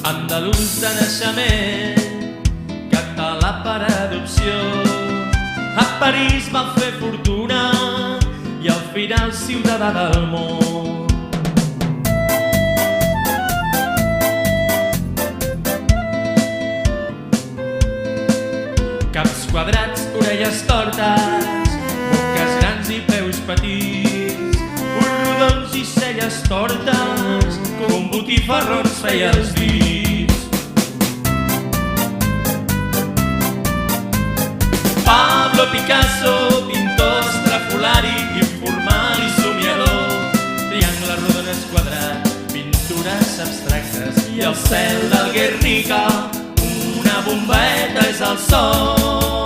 Andalús de naixement, català per adopció. A París va fer fortuna i al final ciutadà del món. Caps quadrats, orelles tortes, boques grans i peus petits, ulls rodons i celles tortes, com botifarrons feia els dits. Pablo Picasso, pintor estrafolari, informal i somiador, triangles rodones quadrats, pintures abstractes i el cel del Guernica, una bombeta és el sol.